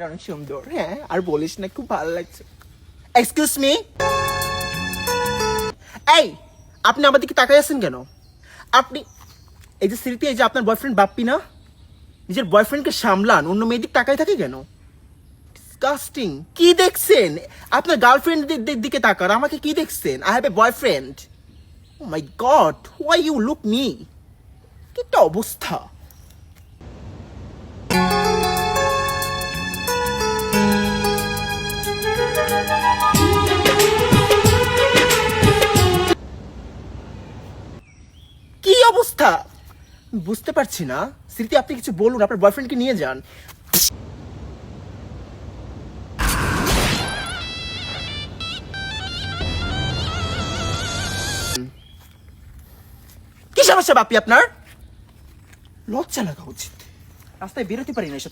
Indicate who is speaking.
Speaker 1: অনেক সুন্দর। হ্যাঁ, আর বলিস না, খুব ভালো লাগছে। এক্সকিউজ মি, এই আপনি আমার দিকে তাকাই আছেন কেন? আপনি এই যে স্মৃতি, এই যে আপনার বয়ফ্রেন্ড বাপ্পি না, নিজের বয়ফ্রেন্ডকে সামলান, অন্য মেয়েদিক তাকাই থাকে কেন? ডিসগাস্টিং। কি দেখছেন? আপনার গার্লফ্রেন্ডের দিকে তাকান, আমাকে কি দেখছেন? I have a boyfriend. Oh my god, why you look me? কি একটা অবস্থা। কি অবস্থা বুঝতে পারছি না। স্মৃতি, আপনি কিছু বলুন, আপনার বয়ফ্রেন্ডকে নিয়ে যান। কি সমস্যা বাপি আপনার? লজ্জা লাগা উচিত, রাস্তায় বেরোতে পারি না এসব